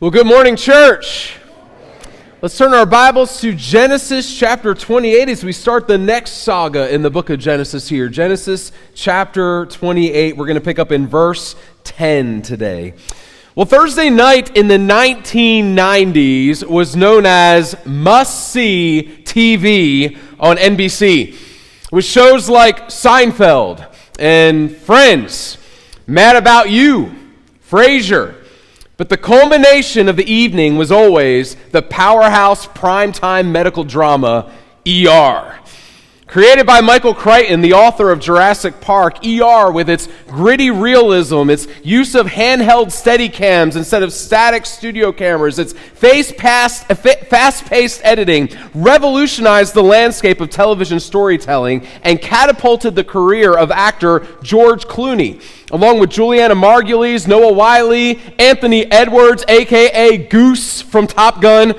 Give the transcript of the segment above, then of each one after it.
Well, good morning, church. Let's turn our Bibles to Genesis chapter 28 as we start the next saga in the book of Genesis here. Genesis chapter 28. We're going to pick up in verse 10 today. Well, Thursday night in the 1990s was known as must-see TV on NBC, with shows like Seinfeld and Friends, Mad About You, Frasier. But the culmination of the evening was always the powerhouse primetime medical drama, ER. Created by Michael Crichton, the author of Jurassic Park, ER, with its gritty realism, its use of handheld Steadicams instead of static studio cameras, its fast-paced editing, revolutionized the landscape of television storytelling and catapulted the career of actor George Clooney, along with Juliana Margulies, Noah Wyle, Anthony Edwards, a.k.a. Goose from Top Gun.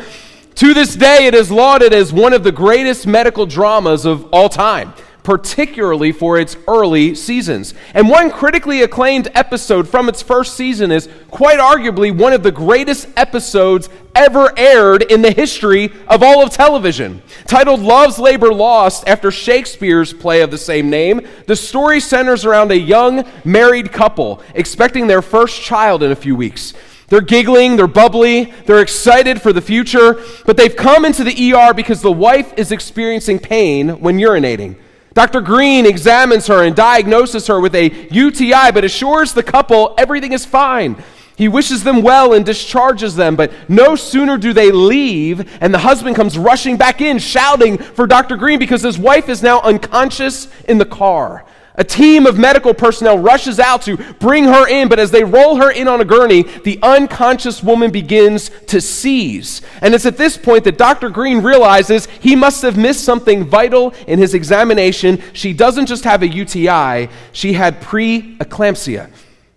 To this day, it is lauded as one of the greatest medical dramas of all time, particularly for its early seasons. And one critically acclaimed episode from its first season is quite arguably one of the greatest episodes ever aired in the history of all of television. Titled Love's Labor Lost after Shakespeare's play of the same name, the story centers around a young married couple expecting their first child in a few weeks. They're giggling, they're bubbly, they're excited for the future, but they've come into the ER because the wife is experiencing pain when urinating. Dr. Green examines her and diagnoses her with a UTI, but assures the couple everything is fine. He wishes them well and discharges them, but no sooner do they leave, and the husband comes rushing back in, shouting for Dr. Green because his wife is now unconscious in the car. A team of medical personnel rushes out to bring her in, but as they roll her in on a gurney, the unconscious woman begins to seize. And it's at this point that Dr. Green realizes he must have missed something vital in his examination. She doesn't just have a UTI, she had preeclampsia.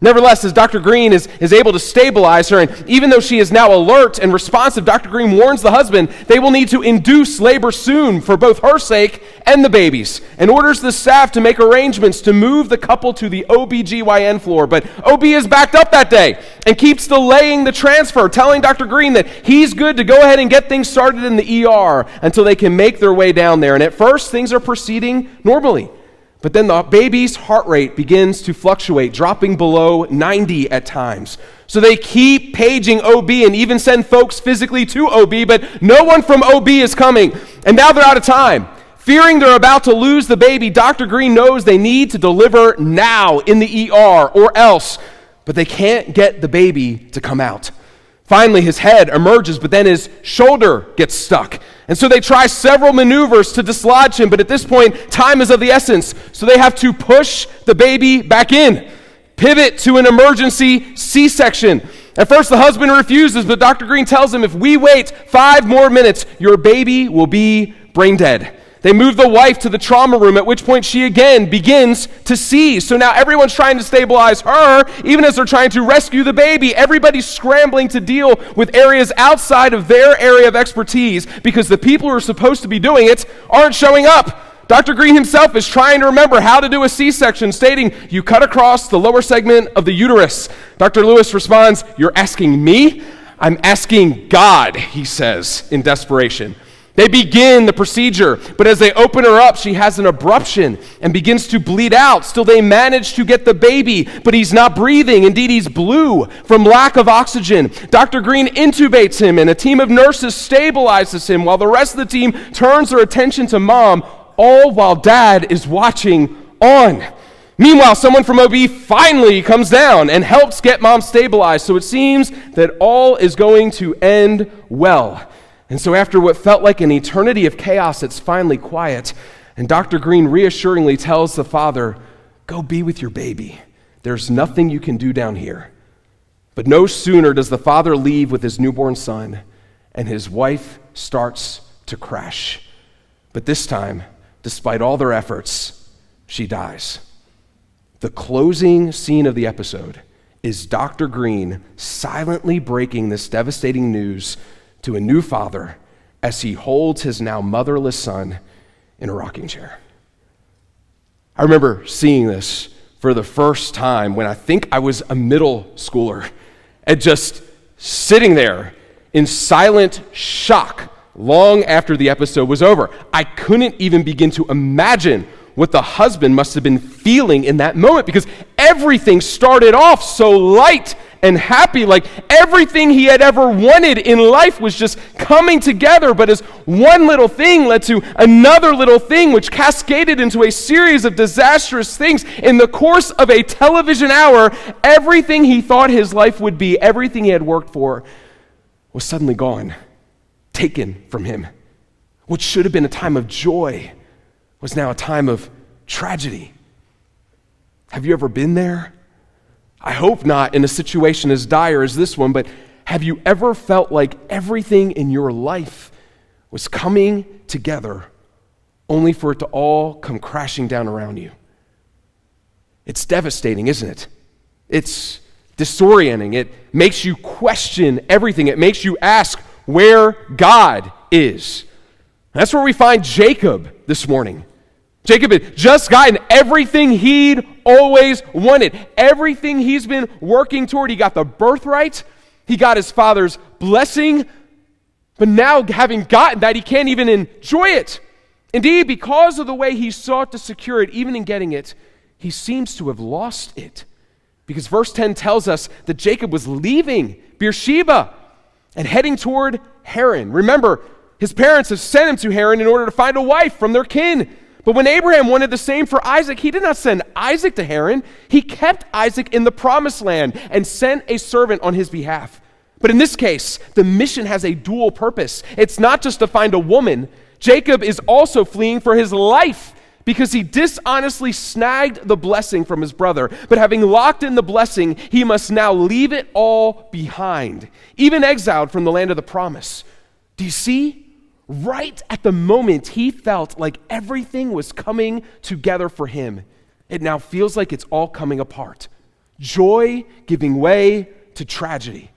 Nevertheless, as Dr. Green is able to stabilize her, and even though she is now alert and responsive, Dr. Green warns the husband they will need to induce labor soon for both her sake and the baby's, and orders the staff to make arrangements to move the couple to the OBGYN floor. But OB is backed up that day and keeps delaying the transfer, telling Dr. Green that he's good to go ahead and get things started in the ER until they can make their way down there. And at first, things are proceeding normally. But then the baby's heart rate begins to fluctuate, dropping below 90 at times. So they keep paging OB and even send folks physically to OB, but no one from OB is coming. And now they're out of time. Fearing they're about to lose the baby, Dr. Green knows they need to deliver now in the ER or else. But they can't get the baby to come out. Finally, his head emerges, but then his shoulder gets stuck. And so they try several maneuvers to dislodge him, but at this point, time is of the essence. So they have to push the baby back in, pivot to an emergency C-section. At first, the husband refuses, but Dr. Green tells him, if we wait 5 more minutes, your baby will be brain dead. They move the wife to the trauma room, at which point she again begins to seize. So now everyone's trying to stabilize her, even as they're trying to rescue the baby. Everybody's scrambling to deal with areas outside of their area of expertise because the people who are supposed to be doing it aren't showing up. Dr. Green himself is trying to remember how to do a C-section, stating, you cut across the lower segment of the uterus. Dr. Lewis responds, you're asking me? I'm asking God, he says in desperation. They begin the procedure, but as they open her up, she has an abruption and begins to bleed out. Still, they manage to get the baby, but he's not breathing. Indeed, he's blue from lack of oxygen. Dr. Green intubates him, and a team of nurses stabilizes him while the rest of the team turns their attention to mom, all while dad is watching on. Meanwhile, someone from OB finally comes down and helps get mom stabilized, so it seems that all is going to end well. And so after what felt like an eternity of chaos, it's finally quiet. And Dr. Green reassuringly tells the father, go be with your baby. There's nothing you can do down here. But no sooner does the father leave with his newborn son, and his wife starts to crash. But this time, despite all their efforts, she dies. The closing scene of the episode is Dr. Green silently breaking this devastating news to a new father as he holds his now motherless son in a rocking chair. I remember seeing this for the first time when I think I was a middle schooler and just sitting there in silent shock long after the episode was over. I couldn't even begin to imagine what the husband must have been feeling in that moment, because everything started off so light and happy, like everything he had ever wanted in life was just coming together. But as one little thing led to another little thing, which cascaded into a series of disastrous things, in the course of a television hour, everything he thought his life would be, everything he had worked for, was suddenly gone, taken from him. What should have been a time of joy was now a time of tragedy. Have you ever been there? I hope not in a situation as dire as this one, but have you ever felt like everything in your life was coming together only for it to all come crashing down around you? It's devastating, isn't it? It's disorienting. It makes you question everything. It makes you ask where God is. That's where we find Jacob this morning. Jacob had just gotten everything he'd always wanted, everything he's been working toward. He got the birthright, he got his father's blessing, but now having gotten that, he can't even enjoy it. Indeed, because of the way he sought to secure it, even in getting it, he seems to have lost it. Because verse 10 tells us that Jacob was leaving Beersheba and heading toward Haran. Remember, his parents have sent him to Haran in order to find a wife from their kin. But when Abraham wanted the same for Isaac, he did not send Isaac to Haran. He kept Isaac in the promised land and sent a servant on his behalf. But in this case, the mission has a dual purpose. It's not just to find a woman. Jacob is also fleeing for his life because he dishonestly snagged the blessing from his brother. But having locked in the blessing, he must now leave it all behind, even exiled from the land of the promise. Do you see? Right at the moment he felt like everything was coming together for him, it now feels like it's all coming apart. Joy giving way to tragedy.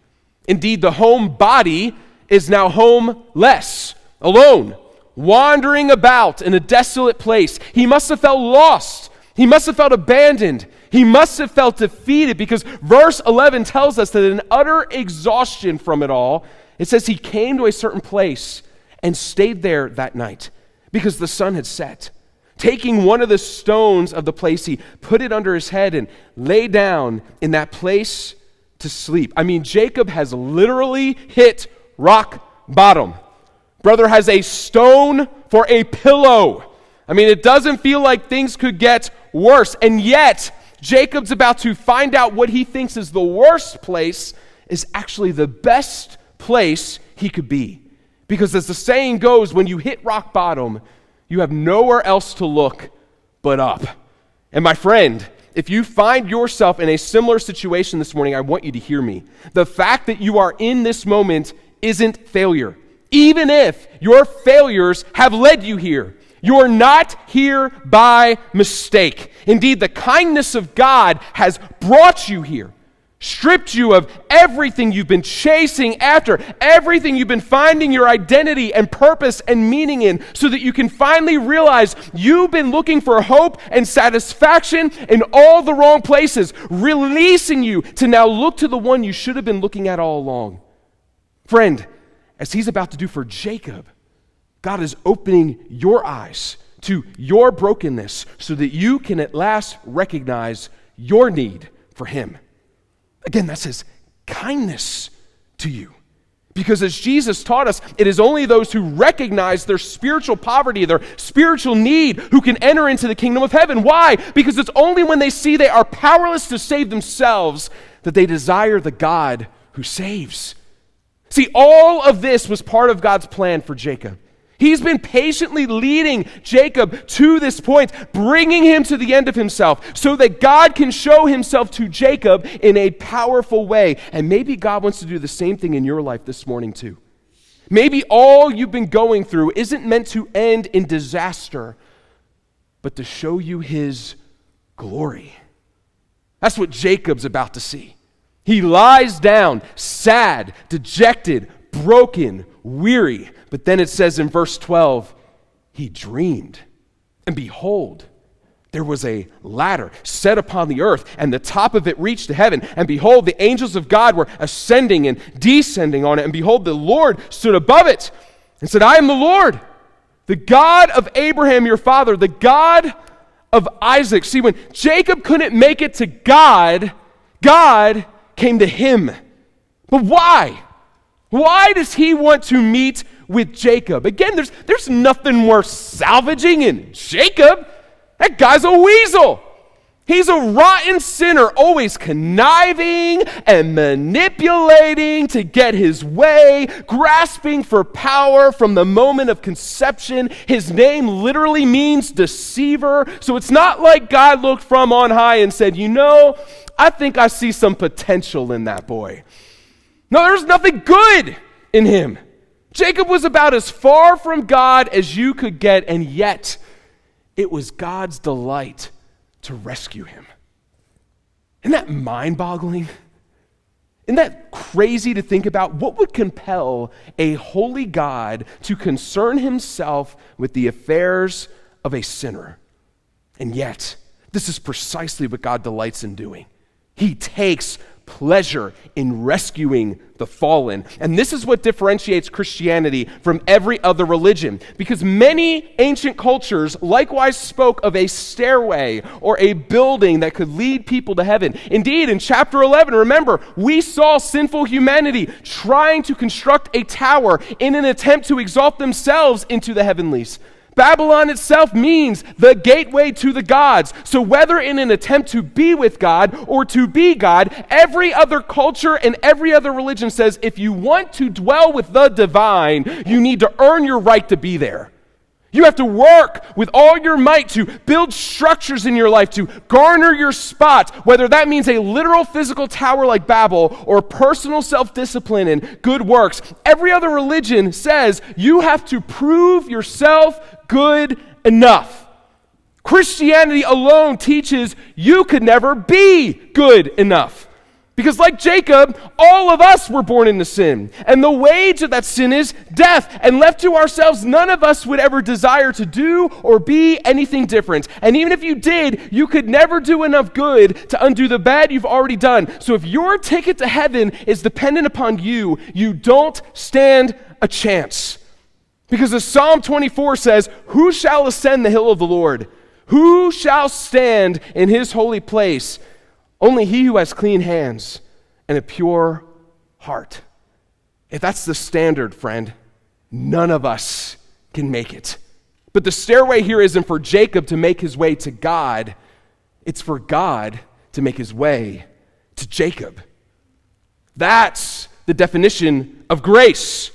Indeed, the home body is now homeless, alone, wandering about in a desolate place. He must have felt lost. He must have felt abandoned. He must have felt defeated, because verse 11 tells us that in utter exhaustion from it all, it says he came to a certain place and stayed there that night because the sun had set. Taking one of the stones of the place, he put it under his head and lay down in that place to sleep. I mean, Jacob has literally hit rock bottom. Brother has a stone for a pillow. I mean, it doesn't feel like things could get worse. And yet, Jacob's about to find out what he thinks is the worst place is actually the best place he could be. Because as the saying goes, when you hit rock bottom, you have nowhere else to look but up. And my friend, if you find yourself in a similar situation this morning, I want you to hear me. The fact that you are in this moment isn't failure. Even if your failures have led you here, you're not here by mistake. Indeed, the kindness of God has brought you here. Stripped you of everything you've been chasing after, everything you've been finding your identity and purpose and meaning in, so that you can finally realize you've been looking for hope and satisfaction in all the wrong places, releasing you to now look to the one you should have been looking at all along. Friend, as he's about to do for Jacob, God is opening your eyes to your brokenness so that you can at last recognize your need for him. Again, that's his kindness to you. Because as Jesus taught us, it is only those who recognize their spiritual poverty, their spiritual need, who can enter into the kingdom of heaven. Why? Because it's only when they see they are powerless to save themselves that they desire the God who saves. See, all of this was part of God's plan for Jacob. He's been patiently leading Jacob to this point, bringing him to the end of himself so that God can show himself to Jacob in a powerful way. And maybe God wants to do the same thing in your life this morning too. Maybe all you've been going through isn't meant to end in disaster, but to show you his glory. That's what Jacob's about to see. He lies down, sad, dejected, broken, weary. But then it says in verse 12, he dreamed, and behold, there was a ladder set upon the earth, and the top of it reached to heaven. And behold, the angels of God were ascending and descending on it. And behold, the Lord stood above it and said, I am the Lord, the God of Abraham your father, the God of Isaac. See, when Jacob couldn't make it to God, God came to him. But why? Why does he want to meet with Jacob? Again, there's nothing worth salvaging in Jacob. That guy's a weasel. He's a rotten sinner, always conniving and manipulating to get his way, grasping for power from the moment of conception. His name literally means deceiver. So it's not like God looked from on high and said, I think I see some potential in that boy. No, there's nothing good in him. Jacob was about as far from God as you could get, and yet it was God's delight to rescue him. Isn't that mind-boggling? Isn't that crazy to think about? What would compel a holy God to concern himself with the affairs of a sinner? And yet, this is precisely what God delights in doing. He takes pleasure in rescuing the fallen. And this is what differentiates Christianity from every other religion, because many ancient cultures likewise spoke of a stairway or a building that could lead people to heaven. Indeed, in chapter 11, remember, we saw sinful humanity trying to construct a tower in an attempt to exalt themselves into the heavenlies. Babylon itself means the gateway to the gods. So whether in an attempt to be with God or to be God, every other culture and every other religion says if you want to dwell with the divine, you need to earn your right to be there. You have to work with all your might to build structures in your life to garner your spot, whether that means a literal physical tower like Babel or personal self-discipline and good works. Every other religion says you have to prove yourself good enough. Christianity alone teaches you could never be good enough. Because like Jacob, all of us were born into sin. And the wage of that sin is death. And left to ourselves, none of us would ever desire to do or be anything different. And even if you did, you could never do enough good to undo the bad you've already done. So if your ticket to heaven is dependent upon you, you don't stand a chance. Because as Psalm 24 says, who shall ascend the hill of the Lord? Who shall stand in his holy place? Only he who has clean hands and a pure heart. If that's the standard, friend, none of us can make it. But the stairway here isn't for Jacob to make his way to God. It's for God to make his way to Jacob. That's the definition of grace.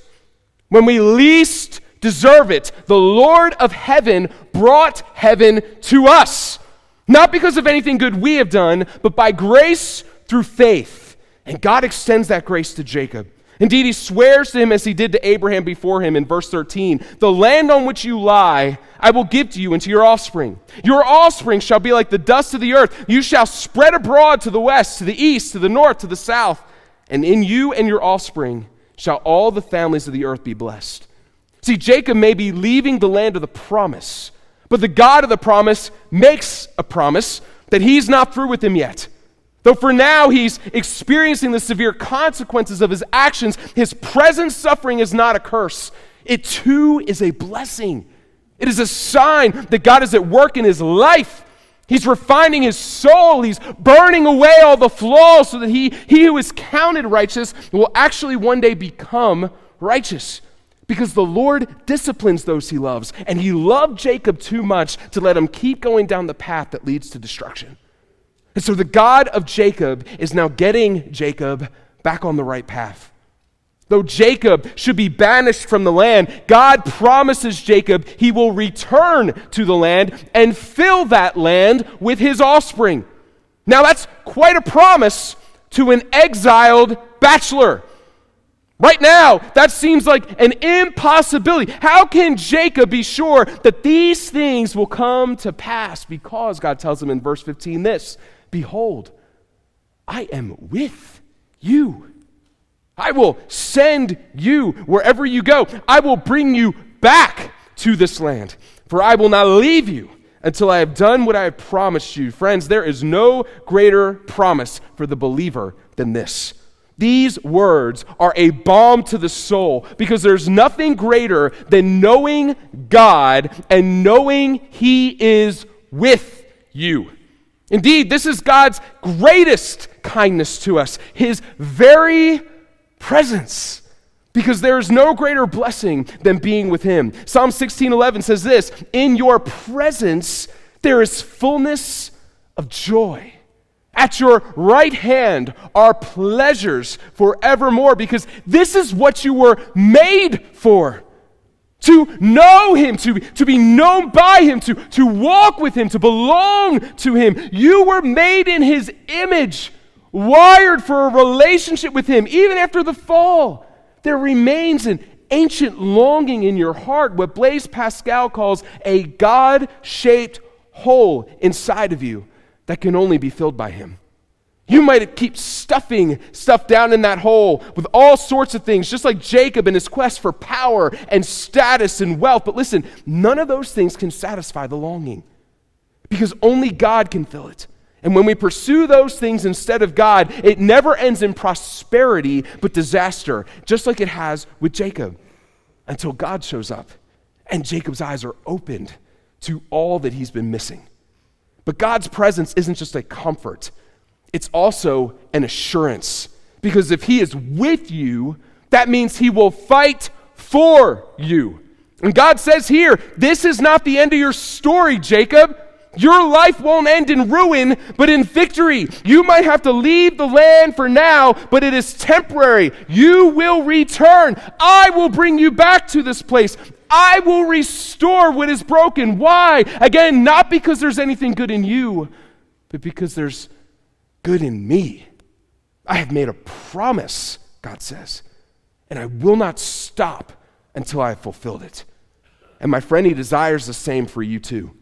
When we least deserve it, the Lord of heaven brought heaven to us. Not because of anything good we have done, but by grace through faith. And God extends that grace to Jacob. Indeed, he swears to him as he did to Abraham before him in verse 13, the land on which you lie, I will give to you and to your offspring. Your offspring shall be like the dust of the earth. You shall spread abroad to the west, to the east, to the north, to the south. And in you and your offspring shall all the families of the earth be blessed. See, Jacob may be leaving the land of the promise, but the God of the promise makes a promise that he's not through with him yet. Though for now he's experiencing the severe consequences of his actions, his present suffering is not a curse. It too is a blessing. It is a sign that God is at work in his life. He's refining his soul. He's burning away all the flaws so that he who is counted righteous will actually one day become righteous. Because the Lord disciplines those he loves, and he loved Jacob too much to let him keep going down the path that leads to destruction. And so the God of Jacob is now getting Jacob back on the right path. Though Jacob should be banished from the land, God promises Jacob he will return to the land and fill that land with his offspring. Now that's quite a promise to an exiled bachelor. Right now, that seems like an impossibility. How can Jacob be sure that these things will come to pass? Because God tells him in verse 15 this, behold, I am with you. I will send you wherever you go. I will bring you back to this land, for I will not leave you until I have done what I have promised you. Friends, there is no greater promise for the believer than this. These words are a balm to the soul because there's nothing greater than knowing God and knowing He is with you. Indeed, this is God's greatest kindness to us, His very presence, because there is no greater blessing than being with Him. Psalm 16:11 says this, "In your presence there is fullness of joy. At your right hand are pleasures forevermore," because this is what you were made for. To know Him, to be known by Him, to walk with Him, to belong to Him. You were made in His image, wired for a relationship with Him. Even after the fall, there remains an ancient longing in your heart, what Blaise Pascal calls a God-shaped hole inside of you that can only be filled by Him. You might keep stuffing stuff down in that hole with all sorts of things, just like Jacob in his quest for power and status and wealth. But listen, none of those things can satisfy the longing because only God can fill it. And when we pursue those things instead of God, it never ends in prosperity but disaster, just like it has with Jacob, until God shows up and Jacob's eyes are opened to all that he's been missing. But God's presence isn't just a comfort. It's also an assurance. Because if He is with you, that means He will fight for you. And God says here, this is not the end of your story, Jacob. Your life won't end in ruin, but in victory. You might have to leave the land for now, but it is temporary. You will return. I will bring you back to this place. I will restore what is broken. Why? Again, not because there's anything good in you, but because there's good in me. I have made a promise, God says, and I will not stop until I have fulfilled it. And my friend, He desires the same for you too.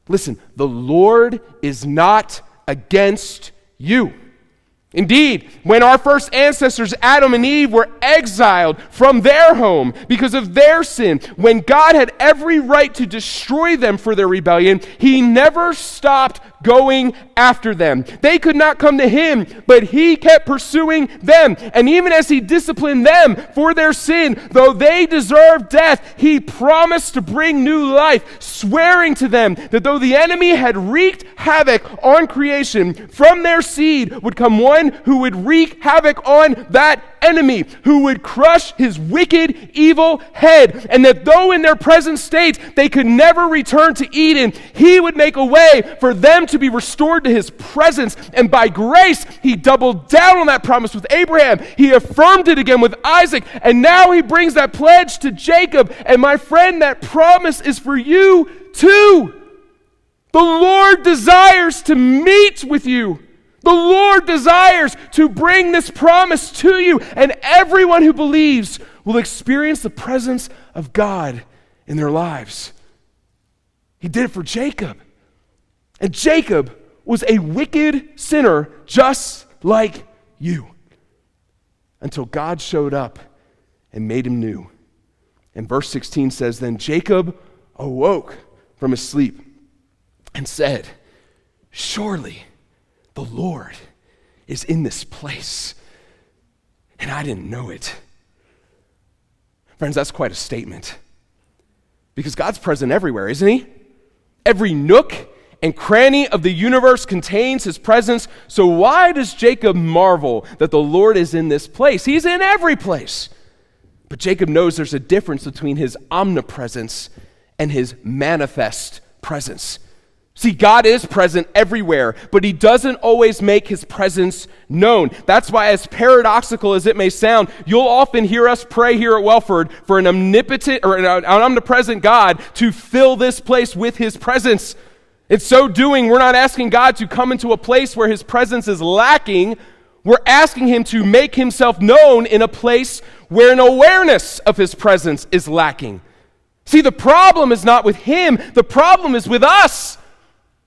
Listen, the Lord is not against you. Indeed, when our first ancestors, Adam and Eve, were exiled from their home because of their sin, when God had every right to destroy them for their rebellion, He never stopped going after them. They could not come to Him, but He kept pursuing them. And even as He disciplined them for their sin, though they deserved death, He promised to bring new life, swearing to them that though the enemy had wreaked havoc on creation, from their seed would come one who would wreak havoc on that enemy, who would crush his wicked, evil head, and that though in their present state they could never return to Eden, He would make a way for them to be restored to His presence. And by grace, He doubled down on that promise with Abraham. He affirmed it again with Isaac, and now He brings that pledge to Jacob. And my friend, that promise is for you too. The Lord desires to meet with you. The Lord desires to bring this promise to you, and everyone who believes will experience the presence of God in their lives. He did it for Jacob. And Jacob was a wicked sinner just like you, until God showed up and made him new. And verse 16 says, "Then Jacob awoke from his sleep and said, 'Surely the Lord is in this place, and I didn't know it.'" Friends, that's quite a statement. Because God's present everywhere, isn't He? Every nook and cranny of the universe contains His presence. So why does Jacob marvel that the Lord is in this place? He's in every place. But Jacob knows there's a difference between His omnipresence and His manifest presence. See, God is present everywhere, but He doesn't always make His presence known. That's why, as paradoxical as it may sound, you'll often hear us pray here at Wellford for an omnipotent or an omnipresent God to fill this place with His presence. In so doing, we're not asking God to come into a place where His presence is lacking. We're asking Him to make Himself known in a place where an awareness of His presence is lacking. See, the problem is not with Him. The problem is with us.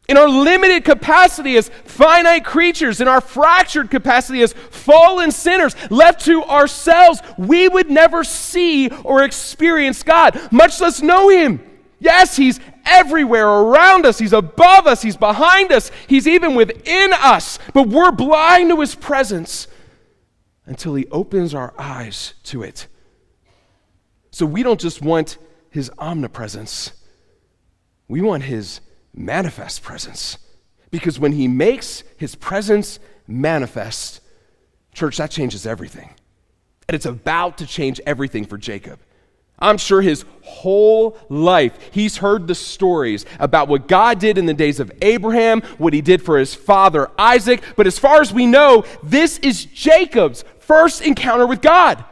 In our limited capacity as finite creatures, in our fractured capacity as fallen sinners, left to ourselves, we would never see or experience God, much less know Him. Yes, He's everywhere around us. He's above us. He's behind us. He's even within us. But we're blind to his presence until he opens our eyes to it. So we don't just want his omnipresence. We want his manifest presence. Because when he makes his presence manifest, church, that changes everything. And it's about to change everything for Jacob. I'm sure his whole life, he's heard the stories about what God did in the days of Abraham, what he did for his father Isaac. But as far as we know, this is Jacob's first encounter with God.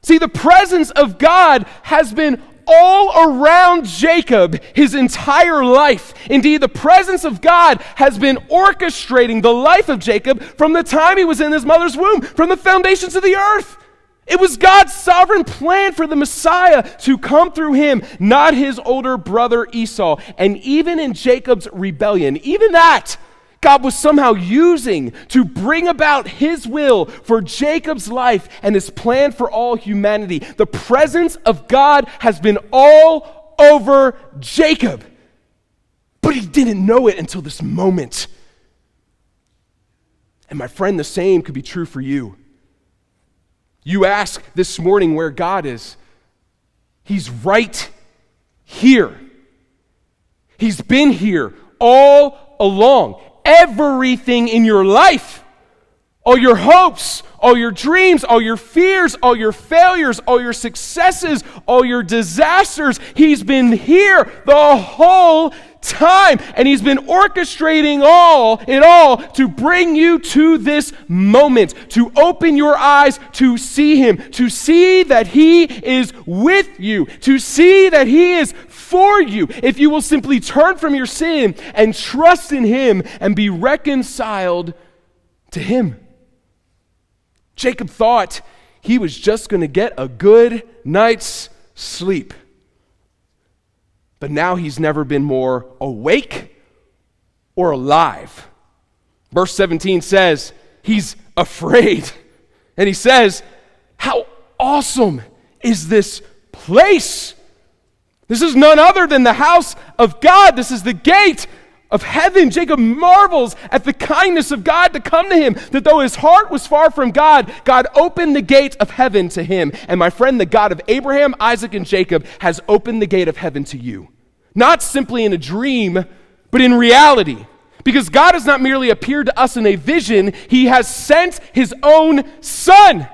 See, the presence of God has been all around Jacob his entire life. Indeed, the presence of God has been orchestrating the life of Jacob from the time he was in his mother's womb, from the foundations of the earth. It was God's sovereign plan for the Messiah to come through him, not his older brother Esau. And even in Jacob's rebellion, even that, God was somehow using to bring about his will for Jacob's life and his plan for all humanity. The presence of God has been all over Jacob, but he didn't know it until this moment. And my friend, the same could be true for you. You ask this morning where God is. He's right here. He's been here all along. Everything in your life, all your hopes, all your dreams, all your fears, all your failures, all your successes, all your disasters, he's been here the whole time. And he's been orchestrating it all to bring you to this moment, to open your eyes to see him, to see that he is with you, to see that he is for you. If you will simply turn from your sin and trust in him and be reconciled to him. Jacob thought he was just going to get a good night's sleep. But now he's never been more awake or alive. Verse 17 says he's afraid. And he says, how awesome is this place? This is none other than the house of God. This is the gate of heaven. Jacob marvels at the kindness of God to come to him, that though his heart was far from God, God opened the gate of heaven to him. And my friend, the God of Abraham, Isaac, and Jacob has opened the gate of heaven to you. Not simply in a dream, but in reality. Because God has not merely appeared to us in a vision, he has sent his own Son,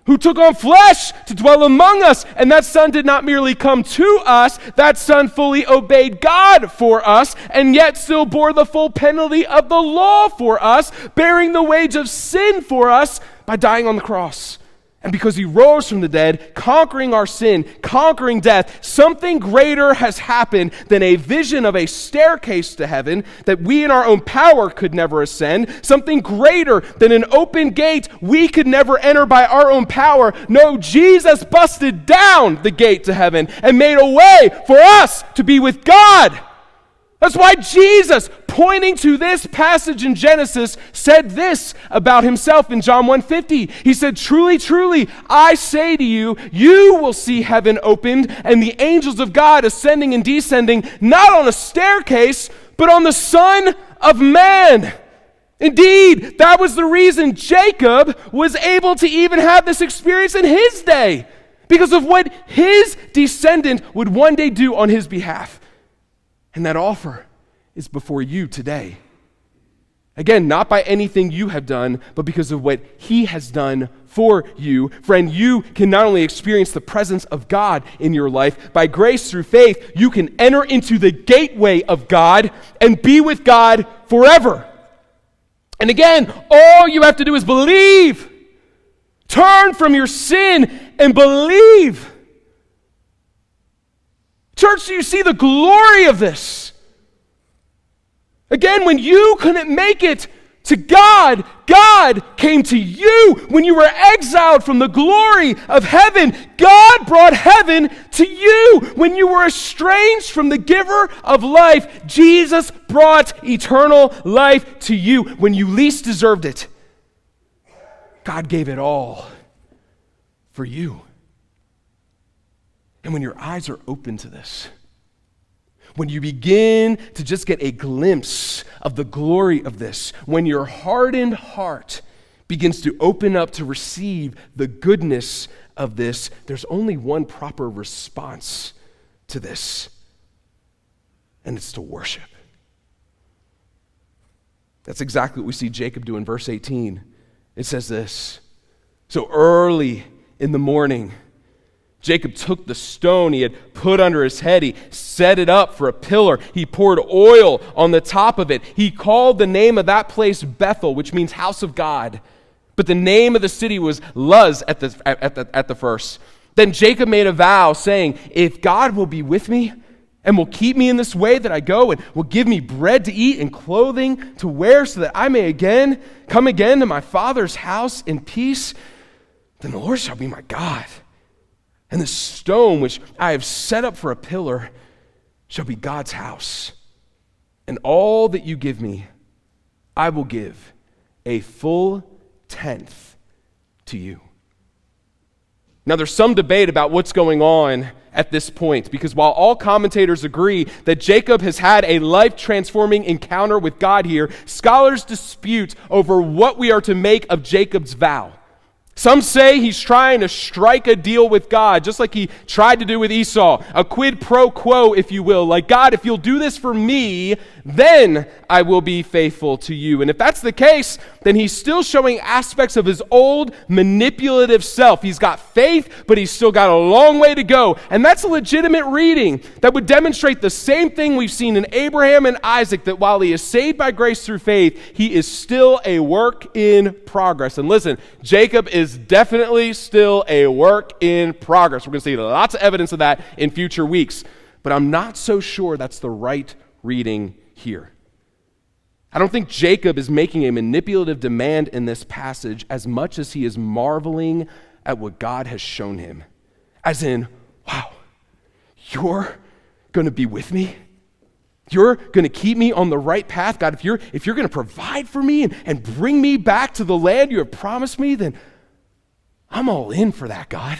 who took on flesh to dwell among us. And that Son did not merely come to us, that Son fully obeyed God for us, and yet still bore the full penalty of the law for us, bearing the wage of sin for us by dying on the cross. And because he rose from the dead, conquering our sin, conquering death, something greater has happened than a vision of a staircase to heaven that we in our own power could never ascend. Something greater than an open gate we could never enter by our own power. No, Jesus busted down the gate to heaven and made a way for us to be with God. That's why Jesus, pointing to this passage in Genesis, said this about himself in John 1:50. He said, truly, truly, I say to you, you will see heaven opened and the angels of God ascending and descending, not on a staircase, but on the Son of Man. Indeed, that was the reason Jacob was able to even have this experience in his day, because of what his descendant would one day do on his behalf. And that offer is before you today. Again, not by anything you have done, but because of what he has done for you. Friend, you can not only experience the presence of God in your life, by grace through faith, you can enter into the gateway of God and be with God forever. And again, all you have to do is believe. Turn from your sin and believe. Church, do you see the glory of this? Again, when you couldn't make it to God, God came to you. When you were exiled from the glory of heaven, God brought heaven to you. When you were estranged from the giver of life, Jesus brought eternal life to you. When you least deserved it, God gave it all for you. And when your eyes are open to this, when you begin to just get a glimpse of the glory of this, when your hardened heart begins to open up to receive the goodness of this, there's only one proper response to this, and it's to worship. That's exactly what we see Jacob do in verse 18. It says this: "So early in the morning, Jacob took the stone he had put under his head. He set it up for a pillar. He poured oil on the top of it. He called the name of that place Bethel, which means house of God. But the name of the city was Luz at the first. Then Jacob made a vow, saying, 'If God will be with me and will keep me in this way that I go, and will give me bread to eat and clothing to wear, so that I may come again to my father's house in peace, then the Lord shall be my God. And the stone which I have set up for a pillar shall be God's house. And all that you give me, I will give a full tenth to you.'" Now, there's some debate about what's going on at this point, because while all commentators agree that Jacob has had a life-transforming encounter with God here, scholars dispute over what we are to make of Jacob's vow. Some say he's trying to strike a deal with God, just like he tried to do with Esau, a quid pro quo, if you will. Like, God, if you'll do this for me, then I will be faithful to you. And if that's the case, then he's still showing aspects of his old manipulative self. He's got faith, but he's still got a long way to go. And that's a legitimate reading that would demonstrate the same thing we've seen in Abraham and Isaac, that while he is saved by grace through faith, he is still a work in progress. And listen, Jacob is definitely still a work in progress. We're going to see lots of evidence of that in future weeks. But I'm not so sure that's the right reading here. I don't think Jacob is making a manipulative demand in this passage as much as he is marveling at what God has shown him. As in, wow, you're going to be with me? You're going to keep me on the right path? God, if you're going to provide for me and bring me back to the land you have promised me, then I'm all in for that, God.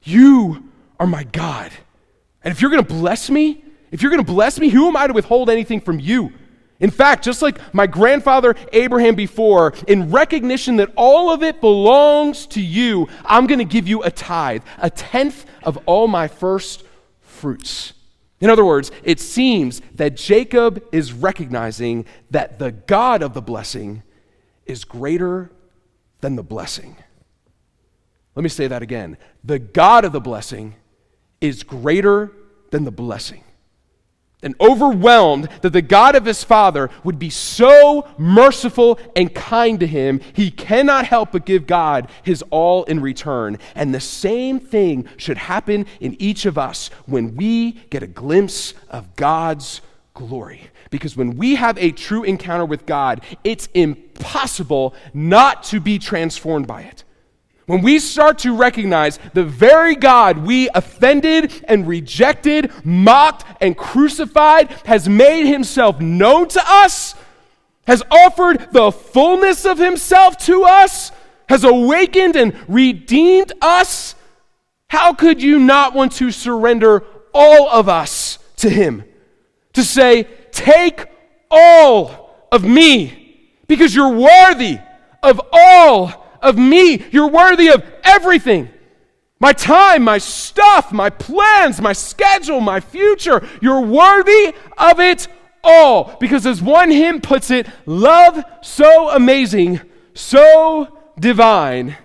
You are my God. And if you're going to bless me, who am I to withhold anything from you? In fact, just like my grandfather Abraham before, in recognition that all of it belongs to you, I'm going to give you a tithe, a tenth of all my first fruits. In other words, it seems that Jacob is recognizing that the God of the blessing is greater than the blessing. Let me say that again. The God of the blessing is greater than the blessing. And overwhelmed that the God of his father would be so merciful and kind to him, he cannot help but give God his all in return. And the same thing should happen in each of us when we get a glimpse of God's glory. Because when we have a true encounter with God, it's impossible not to be transformed by it. When we start to recognize the very God we offended and rejected, mocked and crucified has made himself known to us, has offered the fullness of himself to us, has awakened and redeemed us, how could you not want to surrender all of us to him? To say, take all of me, because you're worthy of all of me. You're worthy of everything. My time, my stuff, my plans, my schedule, my future. You're worthy of it all. Because as one hymn puts it, love so amazing, so divine,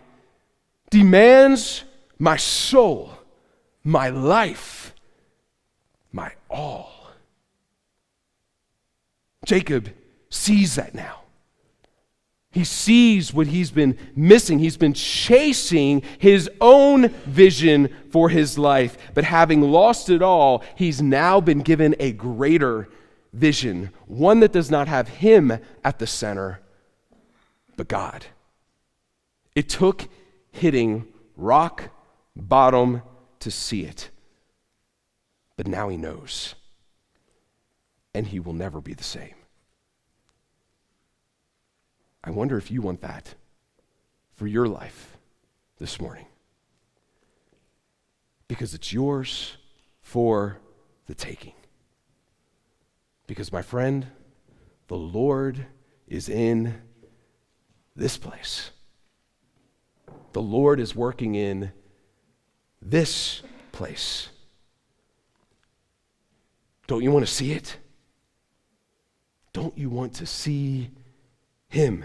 demands my soul, my life, my all. Jacob sees that now. He sees what he's been missing. He's been chasing his own vision for his life. But having lost it all, he's now been given a greater vision, one that does not have him at the center, but God. It took hitting rock bottom to see it. But now he knows. And he will never be the same. I wonder if you want that for your life this morning. Because it's yours for the taking. Because, my friend, the Lord is in this place. The Lord is working in this place. Don't you want to see it? Don't you want to see him?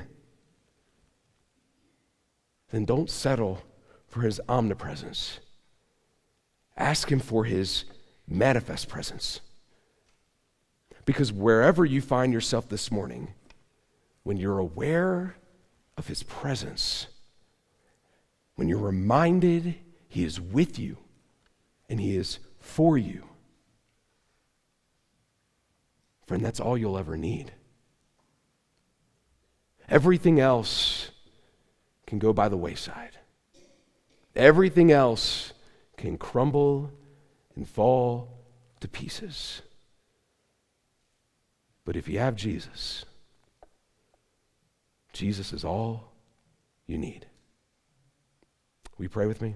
Then don't settle for his omnipresence. Ask him for his manifest presence. Because wherever you find yourself this morning, when you're aware of his presence, when you're reminded he is with you and he is for you, friend, that's all you'll ever need. Everything else can go by the wayside. Everything else can crumble and fall to pieces. But if you have Jesus, Jesus is all you need. Will you pray with me?